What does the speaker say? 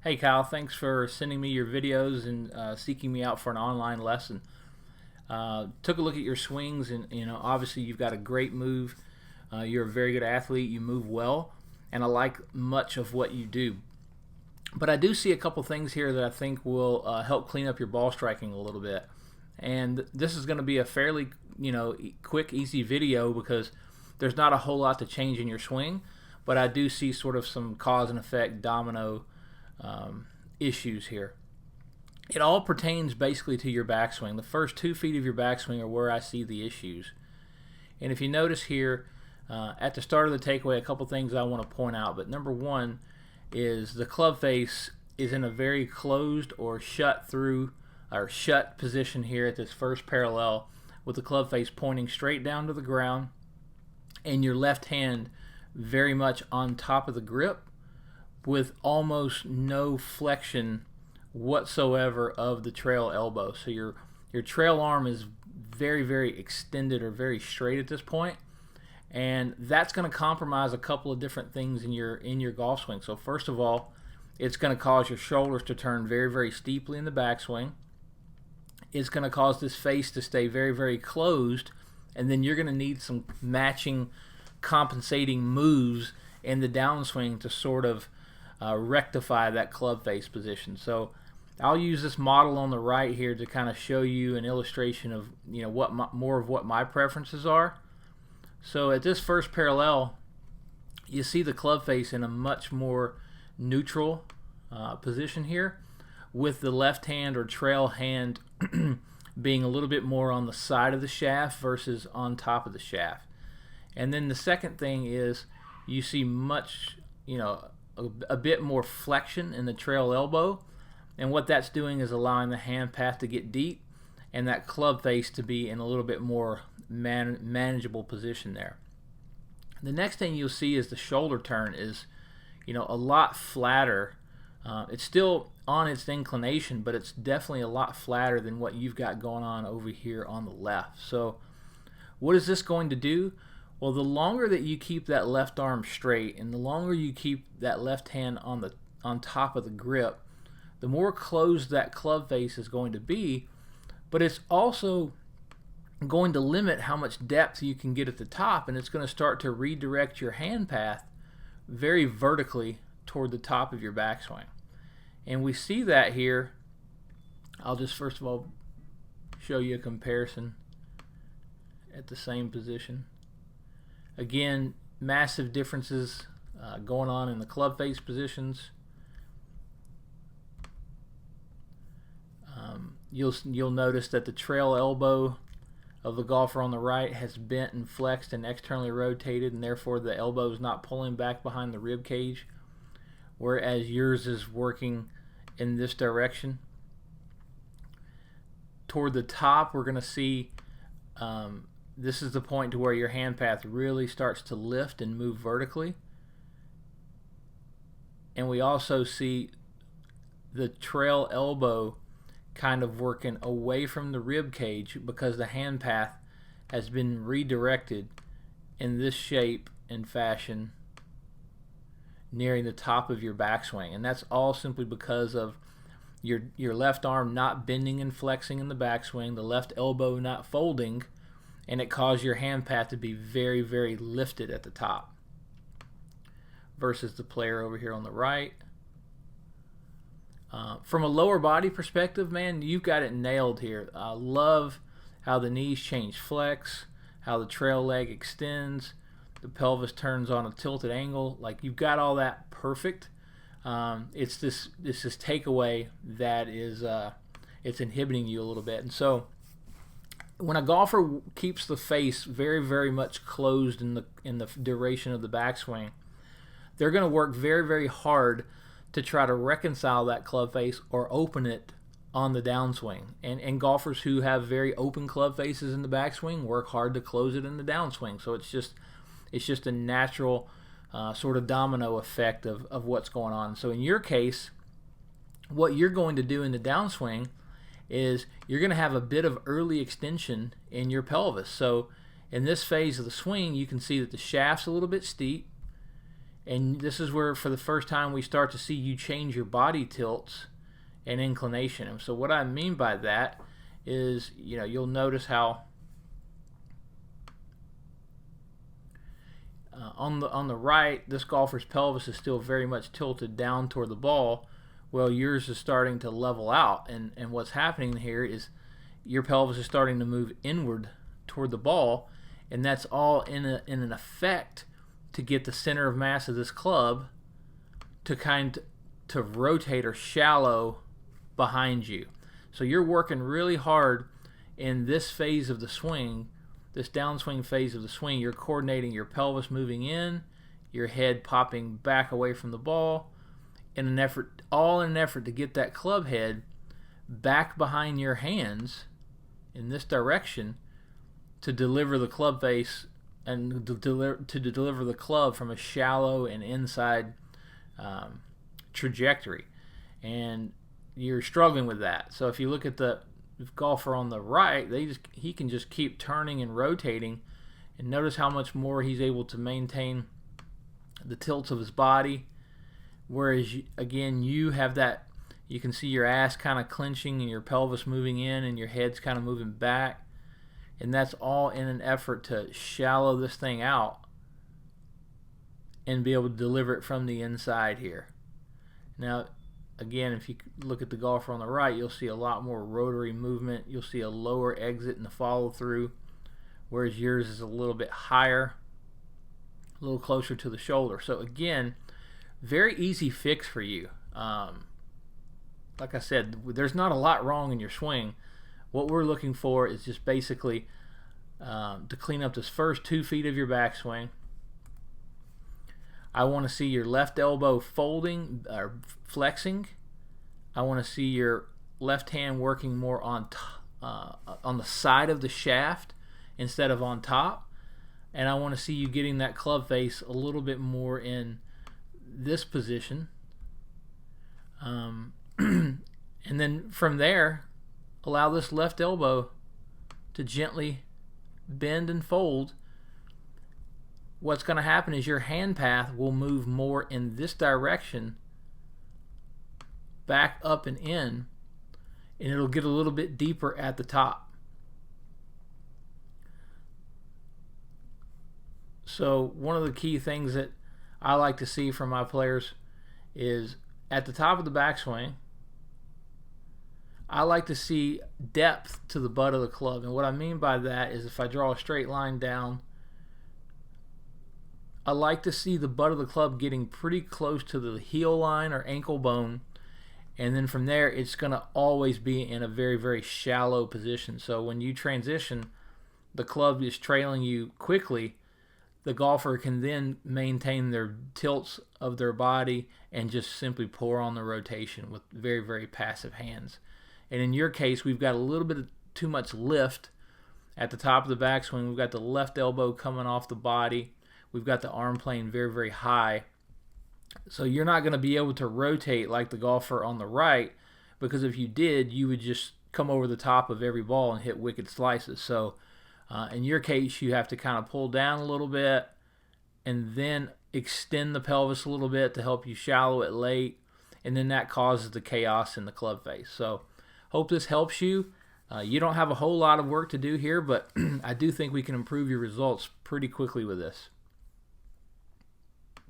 Hey Kyle, thanks for sending me your videos and seeking me out for an online lesson. Took a look at your swings, and obviously you've got a great move. You're a very good athlete. You move well, and I like much of what you do. But I do see a couple things here that I think will help clean up your ball striking a little bit. And this is going to be a fairly quick, easy video because there's not a whole lot to change in your swing. But I do see sort of some cause and effect domino issues here. It all pertains basically to your backswing. The first 2 feet of your backswing are where I see the issues. And if you notice here, at the start of the takeaway, a couple things I want to point out. But number one is the club face is in a very closed or shut position here at this first parallel, with the club face pointing straight down to the ground and your left hand very much on top of the grip, with almost no flexion whatsoever of the trail elbow. So your trail arm is very, very extended or very straight at this point, and that's going to compromise a couple of different things in your golf swing. So first of all, it's going to cause your shoulders to turn very, very steeply in the backswing. It's going to cause this face to stay very, very closed, and then you're going to need some matching compensating moves in the downswing to sort of rectify that club face position. So I'll use this model on the right here to kind of show you an illustration of more of what my preferences are. So at this first parallel, you see the club face in a much more neutral position here, with the left hand or trail hand being a little bit more on the side of the shaft versus on top of the shaft. And then the second thing is you see much, a bit more flexion in the trail elbow, and what that's doing is allowing the hand path to get deep and that club face to be in a little bit more manageable position there. The next thing you'll see is the shoulder turn is a lot flatter. It's still on its inclination, but it's definitely a lot flatter than what you've got going on over here on the left. So what is this going to do? Well, the longer that you keep that left arm straight and the longer you keep that left hand on top of the grip, the more closed that club face is going to be, but it's also going to limit how much depth you can get at the top, and it's going to start to redirect your hand path very vertically toward the top of your backswing. And we see that here. I'll just first of all show you a comparison at the same position. Again, massive differences going on in the club face positions. You'll notice that the trail elbow of the golfer on the right has bent and flexed and externally rotated, and therefore the elbow is not pulling back behind the rib cage, whereas yours is working in this direction. Toward the top, we're going to see this is the point to where your hand path really starts to lift and move vertically. And we also see the trail elbow kind of working away from the rib cage because the hand path has been redirected in this shape and fashion nearing the top of your backswing. And that's all simply because of your left arm not bending and flexing in the backswing, the left elbow not folding, and it caused your hand path to be very, very lifted at the top versus the player over here on the right. From a lower body perspective, man, you've got it nailed here. I love how the knees change flex, how the trail leg extends, the pelvis turns on a tilted angle. Like, you've got all that perfect. It's this takeaway that is it's inhibiting you a little bit. And so when a golfer keeps the face very, very much closed in the duration of the backswing, they're going to work very, very hard to try to reconcile that club face or open it on the downswing. And golfers who have very open club faces in the backswing work hard to close it in the downswing. So it's just a natural sort of domino effect of what's going on. So in your case, what you're going to do in the downswing is you're going to have a bit of early extension in your pelvis. So in this phase of the swing, you can see that the shaft's a little bit steep, And this is where, for the first time, we start to see you change your body tilts and inclination. And so what I mean by that is, you'll notice how on the right, this golfer's pelvis is still very much tilted down toward the ball, while yours is starting to level out. And what's happening here is your pelvis is starting to move inward toward the ball, and that's all in an effect to get the center of mass of this club to rotate or shallow behind you. So you're working really hard in this phase of the swing, this downswing phase of the swing. You're coordinating your pelvis moving in, your head popping back away from the ball, in an effort to get that club head back behind your hands in this direction to deliver the club face and to deliver the club from a shallow and inside trajectory. And you're struggling with that. So if you look at the golfer on the right, he can just keep turning and rotating, and notice how much more he's able to maintain the tilts of his body. Whereas again, you have that, you can see your ass kind of clenching and your pelvis moving in and your head's kind of moving back, and that's all in an effort to shallow this thing out and be able to deliver it from the inside here. Now again, if you look at the golfer on the right, you'll see a lot more rotary movement. You'll see a lower exit in the follow through, whereas yours is a little bit higher, a little closer to the shoulder. So again, very easy fix for you. Like I said, there's not a lot wrong in your swing. What we're looking for is just basically to clean up this first 2 feet of your backswing. I want to see your left elbow folding or flexing. I want to see your left hand working more on the side of the shaft instead of on top. And I want to see you getting that club face a little bit more in this position. And then from there, allow this left elbow to gently bend and fold. What's going to happen is your hand path will move more in this direction, back up and in, and it'll get a little bit deeper at the top. So one of the key things that I like to see from my players is at the top of the backswing, I like to see depth to the butt of the club. And what I mean by that is, if I draw a straight line down, I like to see the butt of the club getting pretty close to the heel line or ankle bone, and then from there it's going to always be in a very, very shallow position. So when you transition, the club is trailing you quickly. The golfer can then maintain their tilts of their body and just simply pour on the rotation with very, very passive hands. And in your case, we've got a little bit of too much lift at the top of the backswing. We've got the left elbow coming off the body. We've got the arm playing very, very high. So you're not going to be able to rotate like the golfer on the right, because if you did, you would just come over the top of every ball and hit wicked slices. So in your case, you have to kind of pull down a little bit and then extend the pelvis a little bit to help you shallow it late, and then that causes the chaos in the club face. So hope this helps you. You don't have a whole lot of work to do here, but I do think we can improve your results pretty quickly with this.